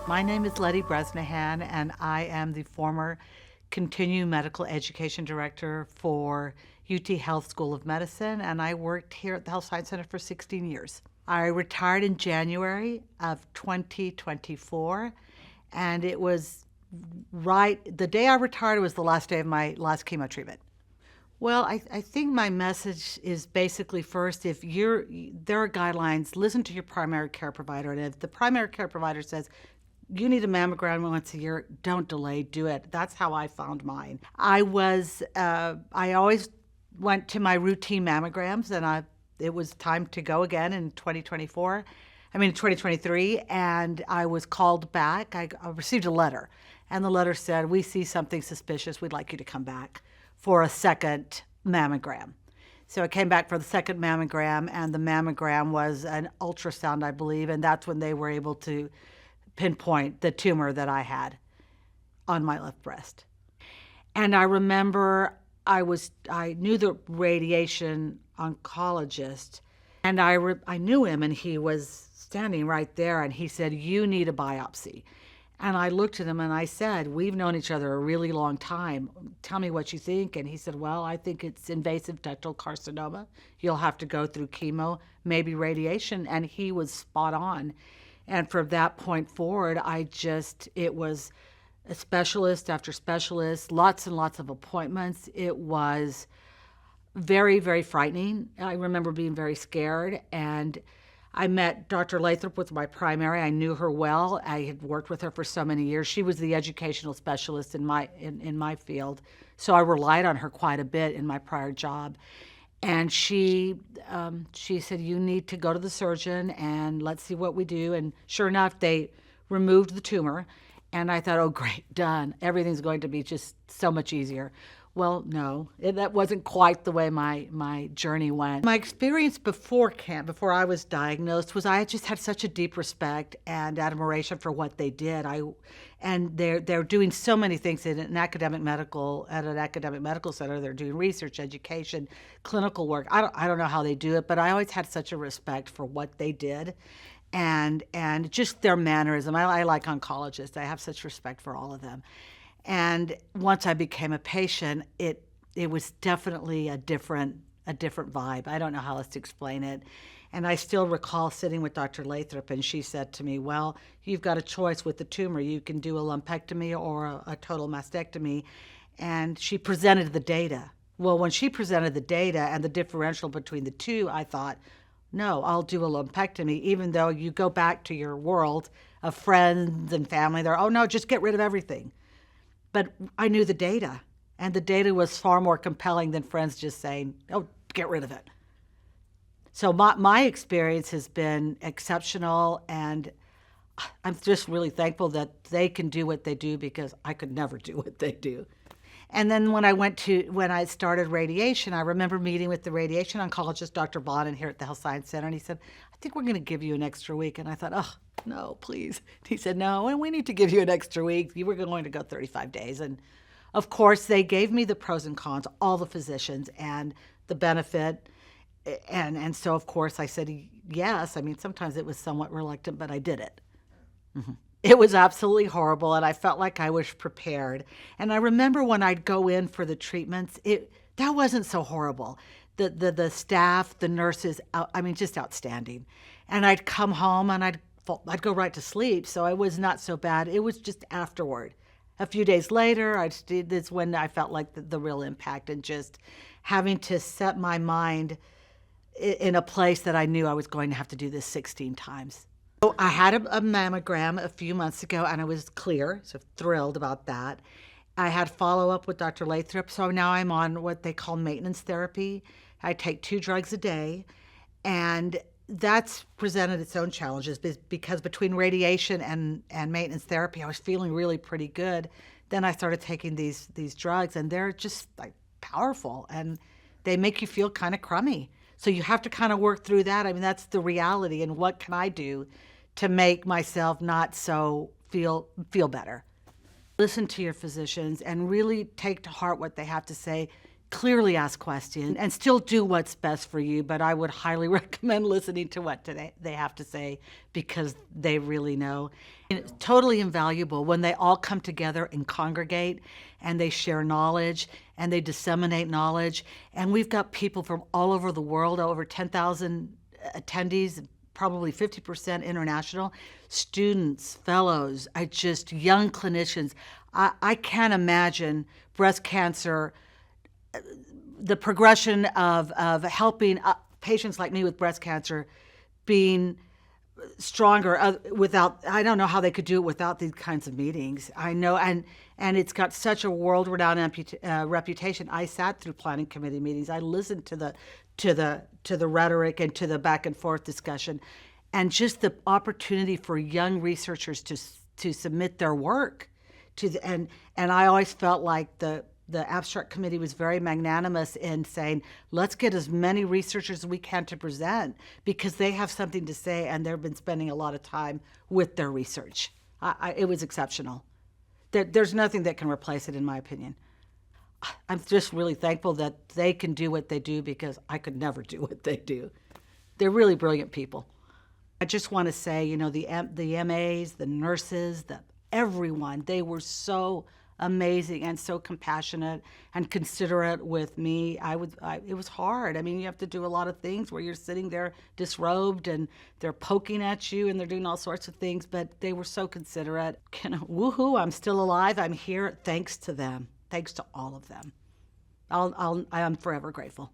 My name is Leticia Bresnahan, and I am the former Continuing Medical Education Director for UT Health School of Medicine, and I worked here at the Health Science Center for 16 years. I retired in January of 2024, and it was the day I retired was the last day of my last chemo treatment. Well, I think my message is basically first, if there are guidelines, listen to your primary care provider. And if the primary care provider says, you need a mammogram once a year, don't delay, do it. That's how I found mine. I always went to my routine mammograms, and it was time to go again in 2023, and I was called back. I received a letter, and the letter said, we see something suspicious, we'd like you to come back for a second mammogram. So I came back for the second mammogram, and the mammogram was an ultrasound, I believe, and that's when they were able to pinpoint the tumor that I had on my left breast. And I remember I knew the radiation oncologist, and I knew him, and he was standing right there, and he said, you need a biopsy. And I looked at him and I said, we've known each other a really long time. Tell me what you think. And he said, well, I think it's invasive ductal carcinoma. You'll have to go through chemo, maybe radiation. And he was spot on. And from that point forward, it was a specialist after specialist, lots and lots of appointments. It was very, very frightening. I remember being very scared, and I met Dr. Lathrop with my primary. I knew her well. I had worked with her for so many years. She was the educational specialist in my field, so I relied on her quite a bit in my prior job. And she said, you need to go to the surgeon and let's see what we do. And sure enough, they removed the tumor. And I thought, oh, great, done. Everything's going to be just so much easier. Well, no, that wasn't quite the way my journey went. My experience before I was diagnosed, was I just had such a deep respect and admiration for what they did. And they're doing so many things at an academic medical center. They're doing research, education, clinical work. I don't know how they do it, but I always had such a respect for what they did. And just their mannerism. I like oncologists. I have such respect for all of them. And once I became a patient, it was definitely a different vibe. I don't know how else to explain it. And I still recall sitting with Dr. Lathrop, and she said to me, well, you've got a choice with the tumor. You can do a lumpectomy or a total mastectomy. And she presented the data. Well, when she presented the data and the differential between the two, I thought, no, I'll do a lumpectomy, even though you go back to your world of friends and family. They're, oh, no, just get rid of everything. But I knew the data, and the data was far more compelling than friends just saying, oh, get rid of it. So my experience has been exceptional, and I'm just really thankful that they can do what they do, because I could never do what they do. And then when I started radiation, I remember meeting with the radiation oncologist, Dr. Bonin, here at the Health Science Center, and he said, I think we're going to give you an extra week. And I thought, oh, no, please. He said, no, and we need to give you an extra week. You were going to go 35 days. And of course, they gave me the pros and cons, all the physicians, and the benefit. And so, of course, I said yes. I mean, sometimes it was somewhat reluctant, but I did it. Mm-hmm. It was absolutely horrible, and I felt like I was prepared. And I remember when I'd go in for the treatments, that wasn't so horrible. The staff, the nurses, just outstanding. And I'd come home and I'd go right to sleep, so it was not so bad. It was just afterward. A few days later, that's when I felt like the real impact, and just having to set my mind in a place that I knew I was going to have to do this 16 times. So I had a mammogram a few months ago, and I was clear, so thrilled about that. I had follow-up with Dr. Lathrop, so now I'm on what they call maintenance therapy. I take 2 drugs a day, and that's presented its own challenges, because between radiation and maintenance therapy, I was feeling really pretty good. Then I started taking these drugs, and they're just like powerful, and they make you feel kind of crummy. So you have to kind of work through that. I mean, that's the reality. And what can I do to make myself not so feel better? Listen to your physicians and really take to heart what they have to say. clearly ask questions and still do what's best for you. But I would highly recommend listening to what they have to say, because they really know. And it's totally invaluable when they all come together and congregate and they share knowledge and they disseminate knowledge. And we've got people from all over the world, over 10,000 attendees, probably 50% international, students, fellows, young clinicians. I can't imagine breast cancer, the progression of helping patients like me with breast cancer being stronger without, I don't know how they could do it without these kinds of meetings. I know, and it's got such a world-renowned reputation. I sat through planning committee meetings. I listened to the rhetoric and to the back and forth discussion, and just the opportunity for young researchers to submit their work and I always felt like the abstract committee was very magnanimous in saying, let's get as many researchers as we can to present, because they have something to say and they've been spending a lot of time with their research. It was exceptional. There's nothing that can replace it, in my opinion. I'm just really thankful that they can do what they do, because I could never do what they do. They're really brilliant people. I just want to say, the MAs, the nurses, everyone, they were so amazing and so compassionate and considerate with me. It was hard. I mean, you have to do a lot of things where you're sitting there disrobed and they're poking at you and they're doing all sorts of things, but they were so considerate. Woohoo, I'm still alive. I'm here thanks to them. Thanks to all of them. I'm forever grateful.